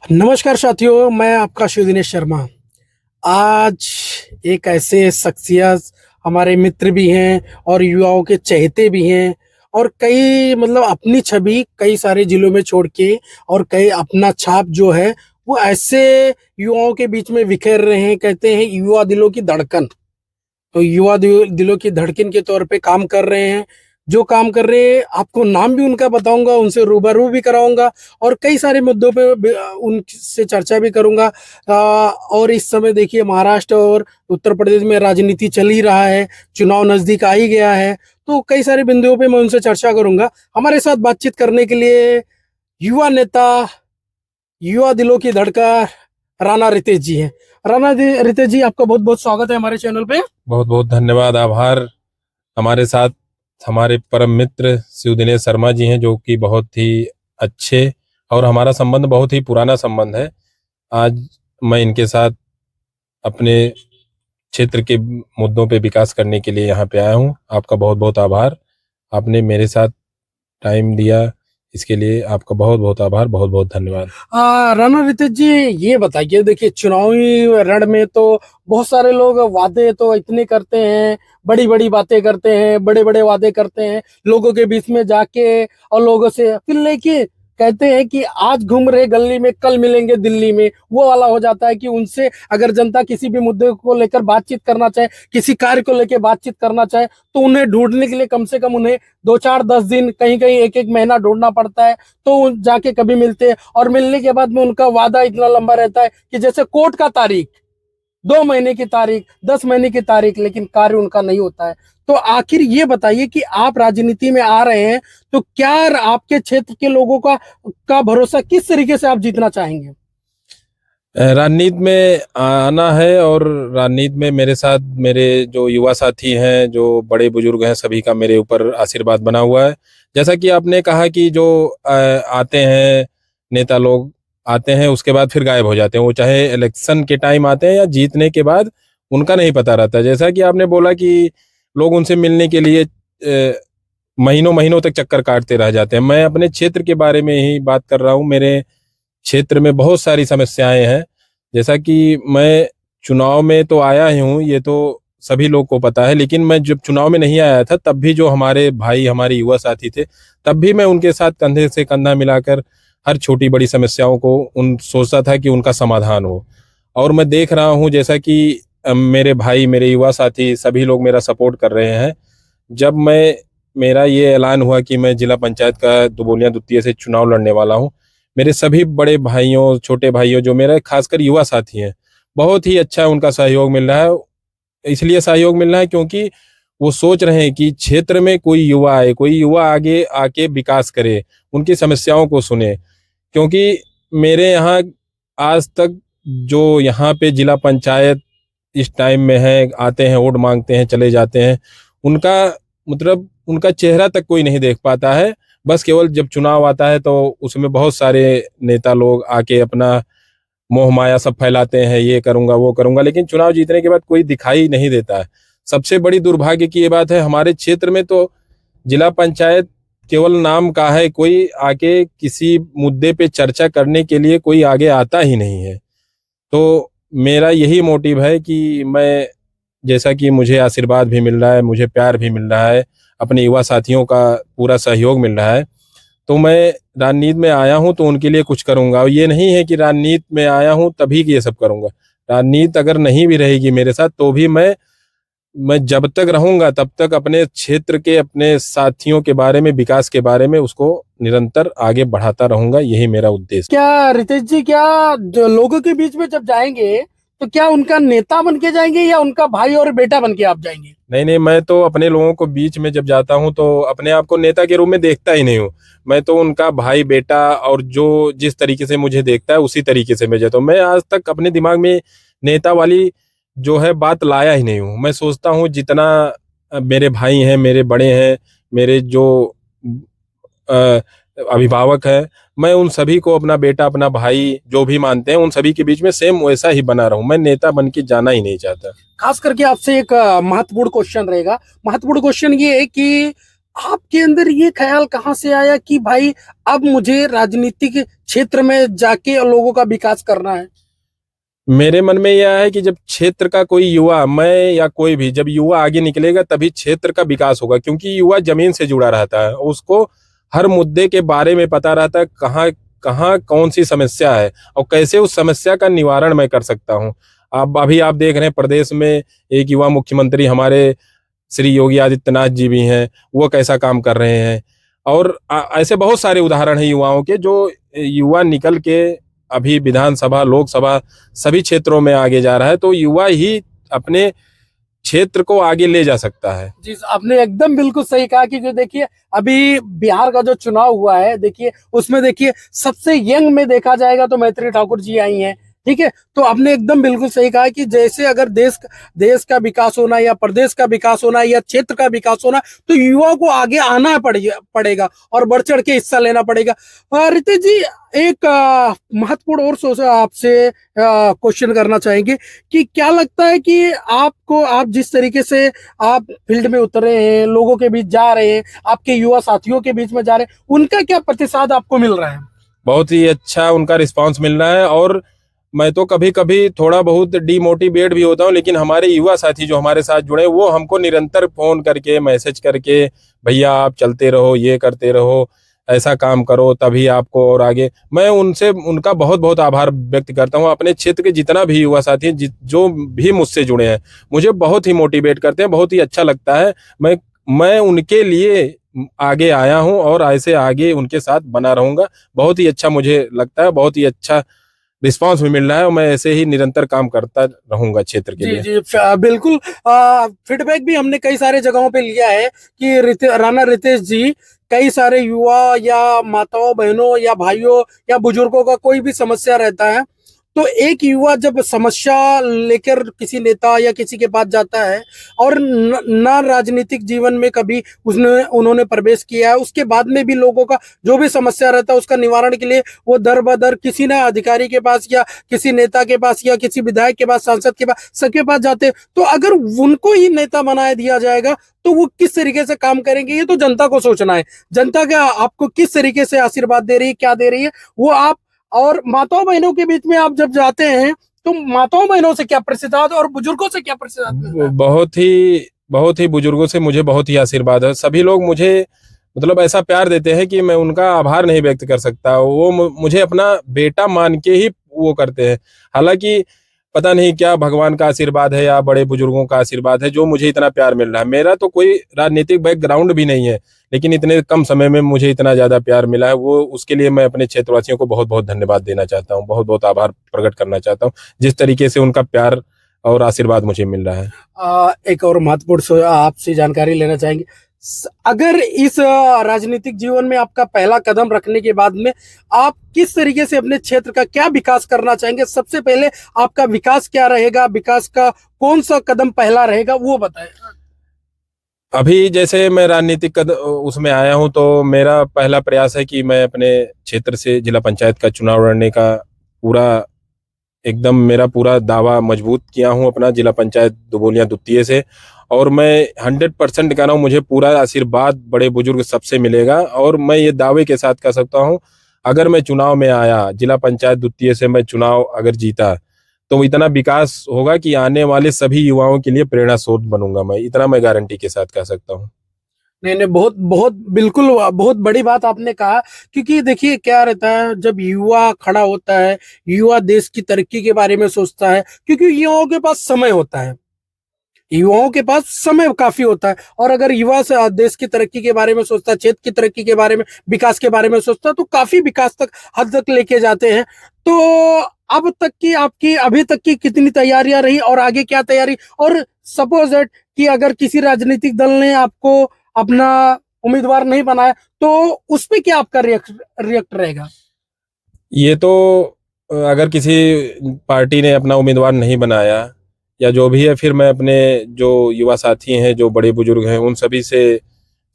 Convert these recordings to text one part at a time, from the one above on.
नमस्कार साथियों, मैं आपका शिव दिनेश शर्मा। आज एक ऐसे शख्सियत, हमारे मित्र भी हैं और युवाओं के चहेते भी हैं, और कई मतलब अपनी छवि कई सारे जिलों में छोड़ के और कई अपना छाप जो है वो ऐसे युवाओं के बीच में बिखेर रहे हैं। कहते हैं युवा दिलों की धड़कन। तो दिलों की धड़कन के तौर पे काम कर रहे हैं। जो काम कर रहे हैं, आपको नाम भी उनका बताऊंगा, उनसे रूबरू भी कराऊंगा और कई सारे मुद्दों पे उनसे चर्चा भी करूंगा। और इस समय देखिए, महाराष्ट्र और उत्तर प्रदेश में राजनीति चल ही रहा है, चुनाव नजदीक आ ही गया है, तो कई सारे बिंदुओं पे मैं उनसे चर्चा करूंगा। हमारे साथ बातचीत करने के लिए युवा नेता, युवा दिलों की धड़कन राणा रितेश जी हैं। रितेश जी, आपका बहुत बहुत स्वागत है हमारे चैनल पे। बहुत बहुत धन्यवाद, आभार। हमारे साथ हमारे परम मित्र शिव दिनेश शर्मा जी हैं, जो कि बहुत ही अच्छे और हमारा संबंध बहुत ही पुराना संबंध है। आज मैं इनके साथ अपने क्षेत्र के मुद्दों पे विकास करने के लिए यहाँ पे आया हूँ। आपका बहुत बहुत आभार, आपने मेरे साथ टाइम दिया, इसके लिए आपका बहुत बहुत आभार, बहुत बहुत धन्यवाद। राणा रितेश जी, ये बताइए, देखिए चुनावी रण में तो बहुत सारे लोग वादे तो इतने करते हैं, बड़ी बड़ी बातें करते हैं, बड़े बड़े वादे करते हैं लोगों के बीच में जाके, और लोगों से फिर लेके कहते हैं कि आज घूम रहे गली में कल मिलेंगे दिल्ली में। वो वाला हो जाता है कि उनसे अगर जनता किसी भी मुद्दे को लेकर बातचीत करना चाहे, किसी कार्य को लेकर बातचीत करना चाहे, तो उन्हें ढूंढने के लिए कम से कम उन्हें 2 4 10 दिन, कहीं कहीं एक एक महीना ढूंढना पड़ता है, तो जाके कभी मिलते हैं। और मिलने के बाद में उनका वादा इतना लंबा रहता है कि जैसे कोर्ट का तारीख, 2 महीने की तारीख, 10 महीने की तारीख, लेकिन कार्य उनका नहीं होता है। तो आखिर ये बताइए कि आप राजनीति में आ रहे हैं, तो क्या आपके क्षेत्र के लोगों का भरोसा किस तरीके से आप जीतना चाहेंगे? राजनीति में आना है, और राजनीति में मेरे साथ मेरे जो युवा साथी हैं, जो बड़े बुजुर्ग हैं, सभी का मेरे ऊपर आशीर्वाद बना हुआ है। जैसा कि आपने कहा कि जो आते हैं नेता लोग, आते हैं उसके बाद फिर गायब हो जाते हैं, वो चाहे इलेक्शन के टाइम आते हैं या जीतने के बाद, उनका नहीं पता रहता। जैसा कि आपने बोला कि लोग उनसे मिलने के लिए महीनों महीनों तक चक्कर काटते रह जाते हैं। मैं अपने क्षेत्र के बारे में ही बात कर रहा हूँ। मेरे क्षेत्र में बहुत सारी समस्याएं हैं। जैसा कि मैं चुनाव में तो आया ही हूँ, ये तो सभी लोग को पता है, लेकिन मैं जब चुनाव में नहीं आया था, तब भी जो हमारे भाई, हमारे युवा साथी थे, तब भी मैं उनके साथ कंधे से कंधा मिलाकर हर छोटी बड़ी समस्याओं को उन सोचता था कि उनका समाधान हो। और मैं देख रहा हूँ, जैसा कि मेरे भाई, मेरे युवा साथी सभी लोग मेरा सपोर्ट कर रहे हैं। जब मेरा ये ऐलान हुआ कि मैं जिला पंचायत का दुबोलिया द्वितीय से चुनाव लड़ने वाला हूँ, मेरे सभी बड़े भाइयों, छोटे भाइयों, जो मेरे खासकर युवा साथी हैं, बहुत ही अच्छा उनका सहयोग मिल रहा है। इसलिए सहयोग मिल रहा है क्योंकि वो सोच रहे हैं कि क्षेत्र में कोई युवा आए, कोई युवा आगे आके विकास करे, उनकी समस्याओं को सुने। क्योंकि मेरे यहाँ आज तक जो यहाँ पे जिला पंचायत इस टाइम में है, आते हैं, वोट मांगते हैं, चले जाते हैं, उनका मतलब उनका चेहरा तक कोई नहीं देख पाता है। बस केवल जब चुनाव आता है तो उसमें बहुत सारे नेता लोग आके अपना मोह माया सब फैलाते हैं, ये करूंगा वो करूंगा, लेकिन चुनाव जीतने के बाद कोई दिखाई नहीं देता है। सबसे बड़ी दुर्भाग्य की ये बात है, हमारे क्षेत्र में तो जिला पंचायत केवल नाम का है, कोई आके किसी मुद्दे पे चर्चा करने के लिए कोई आगे आता ही नहीं है। तो मेरा यही मोटिव है कि मैं, जैसा कि मुझे आशीर्वाद भी मिल रहा है, मुझे प्यार भी मिल रहा है, अपने युवा साथियों का पूरा सहयोग मिल रहा है, तो मैं राजनीति में आया हूं तो उनके लिए कुछ करूंगा। और ये नहीं है कि राजनीति में आया हूं तभी कि ये सब करूंगा। राजनीति अगर नहीं भी रहेगी मेरे साथ, तो भी मैं जब तक रहूंगा तब तक अपने क्षेत्र के, अपने साथियों के बारे में, विकास के बारे में उसको निरंतर आगे बढ़ाता रहूंगा। यही मेरा उद्देश्य। क्या रितेश जी, क्या जो लोगों के बीच में जब जाएंगे, तो क्या उनका नेता बन के जाएंगे या उनका भाई और बेटा बन के आप जाएंगे? नहीं नहीं, मैं तो अपने लोगों को बीच में जब जाता हूं तो अपने आप को नेता के रूप में देखता ही नहीं हूं। मैं तो उनका भाई, बेटा, और जो जिस तरीके से मुझे देखता है उसी तरीके से मैं जाता हूं। मैं आज तक अपने दिमाग में नेता वाली जो है बात लाया ही नहीं हूं। मैं सोचता हूं जितना मेरे भाई हैं, मेरे बड़े हैं, मेरे जो अ, अभिभावक हैं, मैं उन सभी को अपना बेटा, अपना भाई जो भी मानते हैं, उन सभी के बीच में सेम वैसा ही बना रहूं। मैं नेता बन के जाना ही नहीं चाहता। खास करके आपसे एक महत्वपूर्ण क्वेश्चन रहेगा। महत्वपूर्ण क्वेश्चन ये है कि आपके अंदर ये ख्याल कहाँ से आया कि भाई अब मुझे राजनीतिक क्षेत्र में जाके लोगों का विकास करना है? मेरे मन में यह है कि जब क्षेत्र का कोई युवा, मैं या कोई भी, जब युवा आगे निकलेगा तभी क्षेत्र का विकास होगा, क्योंकि युवा जमीन से जुड़ा रहता है, उसको हर मुद्दे के बारे में पता रहता है, कहाँ कहाँ कौन सी समस्या है और कैसे उस समस्या का निवारण मैं कर सकता हूँ। अब अभी आप देख रहे हैं प्रदेश में एक युवा मुख्यमंत्री हमारे श्री योगी आदित्यनाथ जी भी हैं, वो कैसा काम कर रहे हैं। और ऐसे बहुत सारे उदाहरण हैं युवाओं के, जो युवा निकल के अभी विधानसभा, लोकसभा सभी क्षेत्रों में आगे जा रहा है। तो युवा ही अपने क्षेत्र को आगे ले जा सकता है। जी, आपने एकदम बिल्कुल सही कहा कि जो देखिए अभी बिहार का जो चुनाव हुआ है, देखिए उसमें देखिए सबसे यंग में देखा जाएगा तो मैत्री ठाकुर जी आई हैं। ठीक है, तो आपने एकदम बिल्कुल सही कहा कि जैसे अगर देश का विकास होना या प्रदेश का विकास होना या क्षेत्र का विकास होना, तो युवाओं को आगे आना पड़ेगा और बढ़ चढ़ के हिस्सा लेना पड़ेगा। रितेश जी, एक महत्वपूर्ण और सोच आपसे क्वेश्चन करना चाहेंगे कि क्या लगता है कि आपको, आप जिस तरीके से आप फील्ड में उतरे हैं, लोगों के बीच जा रहे हैं, आपके युवा साथियों के बीच में जा रहे हैं, उनका क्या प्रतिसाद आपको मिल रहा है? बहुत ही अच्छा उनका रिस्पांस मिल रहा है। और मैं तो कभी कभी थोड़ा बहुत डीमोटिवेट भी होता हूँ, लेकिन हमारे युवा साथी जो हमारे साथ जुड़े, वो हमको निरंतर फोन करके, मैसेज करके, भैया आप चलते रहो, ये करते रहो, ऐसा काम करो तभी आपको और आगे। मैं उनसे उनका बहुत बहुत आभार व्यक्त करता हूँ। अपने क्षेत्र के जितना भी युवा साथी हैं, जो भी मुझसे जुड़े हैं, मुझे बहुत ही मोटिवेट करते हैं, बहुत ही अच्छा लगता है। मैं उनके लिए आगे आया हूँ और ऐसे आगे उनके साथ बना रहूंगा। बहुत ही अच्छा मुझे लगता है, बहुत ही अच्छा रिस्पांस भी मिल रहा है और मैं ऐसे ही निरंतर काम करता रहूंगा क्षेत्र के जी लिए। जी, बिल्कुल। फीडबैक भी हमने कई सारे जगहों पे लिया है कि राणा रितेश जी कई सारे युवा या माताओं, बहनों या भाइयों या बुजुर्गों का कोई भी समस्या रहता है, तो एक युवा जब समस्या लेकर किसी नेता या किसी के पास जाता है और न राजनीतिक जीवन में कभी उन्होंने प्रवेश किया है, उसके बाद में भी लोगों का जो भी समस्या रहता है उसका निवारण के लिए वो दर बदर किसी न अधिकारी के पास या किसी नेता के पास या किसी विधायक के पास, सांसद के पास, सबके पास जाते हैं। तो अगर उनको ही नेता बना दिया जाएगा तो वो किस तरीके से काम करेंगे, ये तो जनता को सोचना है। जनता क्या आपको किस तरीके से आशीर्वाद दे रही है, क्या दे रही है, वो आप और माताओं बहनों के बीच में आप जब जाते हैं तो माताओं बहनों से क्या प्रतिसाद और बुजुर्गों से क्या प्रतिसाद मिलता है? बहुत ही बुजुर्गों से मुझे बहुत ही आशीर्वाद है। सभी लोग मुझे मतलब ऐसा प्यार देते हैं कि मैं उनका आभार नहीं व्यक्त कर सकता। वो मुझे अपना बेटा मान के ही वो करते हैं। हालांकि पता नहीं क्या भगवान का आशीर्वाद है या बड़े बुजुर्गों का आशीर्वाद है जो मुझे इतना प्यार मिल रहा है। मेरा तो कोई राजनीतिक बैकग्राउंड भी नहीं है, लेकिन इतने कम समय में मुझे इतना ज्यादा प्यार मिला है, वो उसके लिए मैं अपने क्षेत्रवासियों को बहुत बहुत धन्यवाद देना चाहता हूँ, बहुत बहुत आभार प्रकट करना चाहता हूँ, जिस तरीके से उनका प्यार और आशीर्वाद मुझे मिल रहा है। एक और महत्वपूर्ण आपसे जानकारी लेना चाहेंगे, अगर इस राजनीतिक जीवन में आपका पहला कदम रखने के बाद में आप किस तरीके से अपने क्षेत्र का क्या विकास करना चाहेंगे? सबसे पहले आपका विकास क्या रहेगा, विकास का कौन सा कदम पहला रहेगा, वो बताएं। अभी जैसे मैं राजनीतिक उसमें आया हूं, तो मेरा पहला प्रयास है कि मैं अपने क्षेत्र से जिला पंचायत का चुनाव लड़ने का पूरा एकदम मेरा पूरा दावा मजबूत किया हूं अपना जिला पंचायत दुबोलियां द्वितीय से। और मैं 100% कह रहा हूं, मुझे पूरा आशीर्वाद बड़े बुजुर्ग सबसे मिलेगा। और मैं ये दावे के साथ कह सकता हूं, अगर मैं चुनाव में आया, जिला पंचायत द्वितीय से मैं चुनाव अगर जीता, तो इतना विकास होगा कि आने वाले सभी युवाओं के लिए प्रेरणा स्रोत बनूंगा मैं। इतना मैं गारंटी के साथ कह सकता हूँ। नहीं नहीं, बहुत बहुत बिल्कुल बहुत बड़ी बात आपने कहा। क्योंकि देखिए क्या रहता है, जब युवा खड़ा होता है, युवा देश की तरक्की के बारे में सोचता है, क्योंकि युवाओं के पास समय होता है, युवाओं के पास समय काफी होता है। और अगर युवा से देश की तरक्की के बारे में सोचता है, क्षेत्र की तरक्की के बारे में, विकास के बारे में सोचता है, तो काफी विकास तक, हद तक लेके जाते हैं। तो अब तक की आपकी अभी तक की कितनी तैयारियां रही और आगे क्या तैयारी, और सपोज दैट कि अगर किसी राजनीतिक दल ने आपको अपना उम्मीदवार नहीं बनाया तो उस पे क्या आपका रिएक्ट रहेगा? ये तो अगर किसी पार्टी ने अपना उम्मीदवार नहीं बनाया या जो भी है, फिर मैं अपने जो युवा साथी हैं, जो बड़े बुजुर्ग हैं, उन सभी से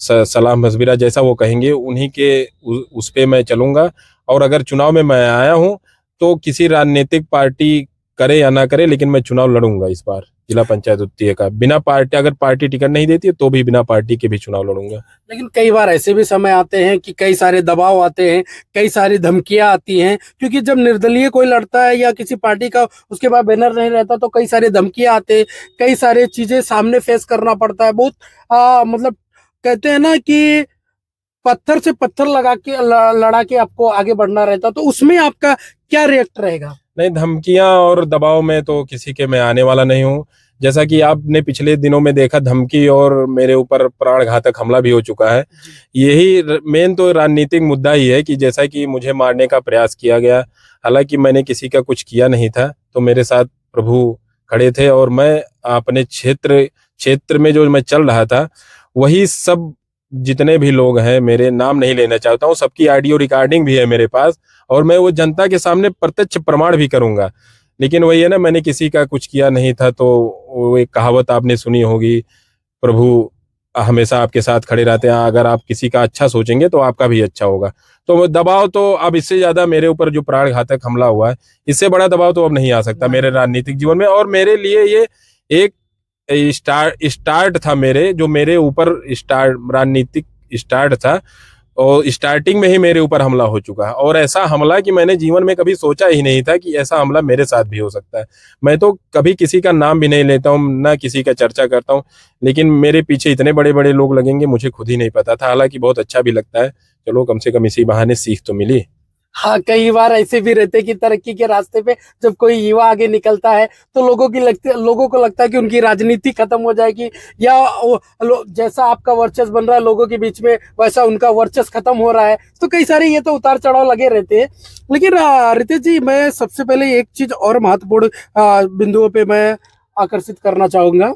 सलाह मशविरा जैसा वो कहेंगे उन्हीं के उस पे मैं चलूंगा। और अगर चुनाव में मैं आया हूं, तो किसी राजनीतिक पार्टी करे या ना करे, लेकिन मैं चुनाव लड़ूंगा इस बार। जिला पंचायत द्वितीय का। बिना पार्टी, अगर पार्टी टिकट नहीं देती है तो भी बिना पार्टी के भी चुनाव लड़ूंगा। लेकिन कई बार ऐसे भी समय आते हैं कि कई सारे दबाव आते हैं, कई सारी धमकियां आती हैं, क्योंकि जब निर्दलीय कोई लड़ता है या किसी पार्टी का उसके बाद बैनर नहीं रहता तो कई सारे धमकियां आते हैं, कई सारे चीजें सामने फेस करना पड़ता है। बहुत मतलब कहते हैं ना कि पत्थर से पत्थर लगा के लड़ा के आपको आगे बढ़ना रहता, तो उसमें आपका क्या रिएक्ट रहेगा? नहीं, धमकियां और दबाव में तो किसी के मैं आने वाला नहीं हूँ। जैसा कि आपने पिछले दिनों में देखा, धमकी और मेरे ऊपर प्राण घातक हमला भी हो चुका है। यही मेन तो राजनीतिक मुद्दा ही है कि जैसा कि मुझे मारने का प्रयास किया गया, हालांकि मैंने किसी का कुछ किया नहीं था, तो मेरे साथ प्रभु खड़े थे और मैं अपने क्षेत्र में जो मैं चल रहा था, वही सब जितने भी लोग हैं, मेरे नाम नहीं लेना चाहता हूँ, सबकी ऑडियो रिकॉर्डिंग भी है मेरे पास और मैं वो जनता के सामने प्रत्यक्ष प्रमाण भी करूंगा। लेकिन वही है ना, मैंने किसी का कुछ किया नहीं था। तो वो एक कहावत आपने सुनी होगी, प्रभु हमेशा आपके साथ खड़े रहते हैं, अगर आप किसी का अच्छा सोचेंगे तो आपका भी अच्छा होगा। तो दबाव तो अब इससे ज्यादा मेरे ऊपर जो प्राण घातक हमला हुआ है, इससे बड़ा दबाव तो अब नहीं आ सकता मेरे राजनीतिक जीवन में। और मेरे लिए ये एक स्टार्ट था, मेरे ऊपर राजनीतिक स्टार्ट था और स्टार्टिंग में ही मेरे ऊपर हमला हो चुका है। और ऐसा हमला कि मैंने जीवन में कभी सोचा ही नहीं था कि ऐसा हमला मेरे साथ भी हो सकता है। मैं तो कभी किसी का नाम भी नहीं लेता हूँ, ना किसी का चर्चा करता हूँ, लेकिन मेरे पीछे इतने बड़े बड़े लोग लगेंगे मुझे खुद ही नहीं पता था। हालांकि बहुत अच्छा भी लगता है, चलो कम से कम इसी बहाने सीख तो मिली। हाँ, कई बार ऐसे भी रहते कि तरक्की के रास्ते पे जब कोई युवा आगे निकलता है तो लोगों को लगता है कि उनकी राजनीति खत्म हो जाएगी, या जैसा आपका वर्चस्व बन रहा है लोगों के बीच में, वैसा उनका वर्चस्व खत्म हो रहा है। तो कई सारे ये तो उतार चढ़ाव लगे रहते हैं। लेकिन रितेश जी, मैं सबसे पहले एक चीज और महत्वपूर्ण बिंदुओं पे मैं आकर्षित करना चाहूंगा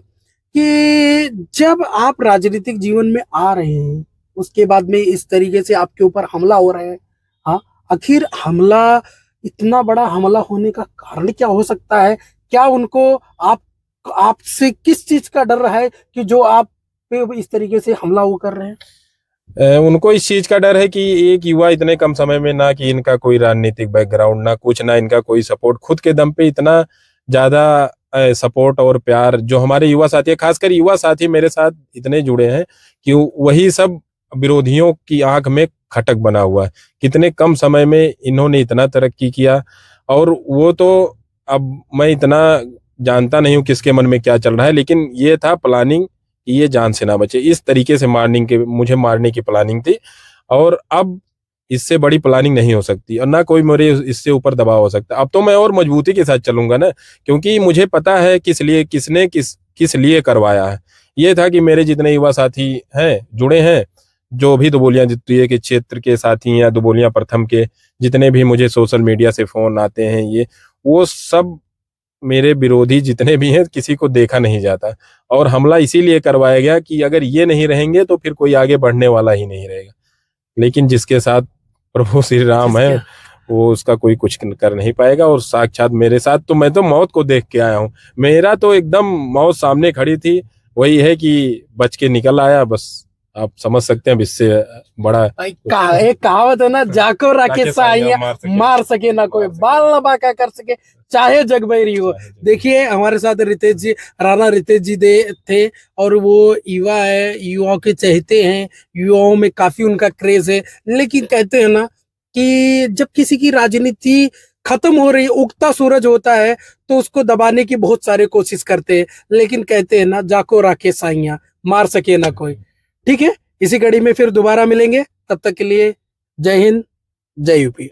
कि जब आप राजनीतिक जीवन में आ रहे हैं, उसके बाद में इस तरीके से आपके ऊपर हमला हो रहा है, हाँ, आखिर हमला, इतना बड़ा हमला होने का कारण क्या हो सकता है? क्या उनको आपसे किस चीज का डर रहा है कि जो आप पे इस तरीके से हमला वो कर रहे हैं? उनको इस चीज का डर है कि एक युवा इतने कम समय में, ना कि इनका कोई राजनीतिक बैकग्राउंड, ना कुछ, ना इनका कोई सपोर्ट, खुद के दम पे इतना ज्यादा सपोर्ट और प्यार जो हमारे युवा साथी है, खासकर युवा साथी मेरे साथ इतने जुड़े हैं कि वही सब विरोधियों की आंख में खटक बना हुआ है। कितने कम समय में इन्होंने इतना तरक्की किया। और वो तो अब मैं इतना जानता नहीं हूँ किसके मन में क्या चल रहा है, लेकिन ये था प्लानिंग कि ये जान से ना बचे, इस तरीके से मुझे मारने की प्लानिंग थी। और अब इससे बड़ी प्लानिंग नहीं हो सकती और ना कोई मेरे इससे ऊपर दबाव हो सकता। अब तो मैं और मजबूती के साथ चलूंगा ना, क्योंकि मुझे पता है किस लिए करवाया है। ये था कि मेरे जितने युवा साथी हैं, जुड़े हैं, जो भी दुबोलियां द्वितीय के क्षेत्र के साथी या दुबोलियां प्रथम के जितने भी मुझे सोशल मीडिया से फोन आते हैं, ये वो सब मेरे विरोधी जितने भी हैं, किसी को देखा नहीं जाता। और हमला इसीलिए करवाया गया कि अगर ये नहीं रहेंगे तो फिर कोई आगे बढ़ने वाला ही नहीं रहेगा। लेकिन जिसके साथ प्रभु श्री राम है, वो उसका कोई कुछ कर नहीं पाएगा। और साक्षात मेरे साथ तो, मैं तो मौत को देख के आया हूँ। मेरा तो एकदम मौत सामने खड़ी थी, वही है कि बच के निकल आया। बस आप समझ सकते हैं, अब इससे बड़ा एक कहावत है ना, जाको राके साइया मार सके ना कोई, बाल ना बांका कर सके चाहे जग बैरी हो। देखिए, हमारे साथ रितेश जी, राणा रितेश जी थे, और वो युवा है, युवाओं के चहेते हैं, युवाओं में काफी उनका क्रेज है। लेकिन कहते हैं ना कि जब किसी की राजनीति खत्म हो रही, उगता सूरज होता है, तो उसको दबाने की बहुत सारे कोशिश करते हैं। लेकिन कहते हैं ना, जाको राके साइया मार सके ना कोई। ठीक है, इसी कड़ी में फिर दोबारा मिलेंगे, तब तक के लिए जय हिंद, जय यूपी।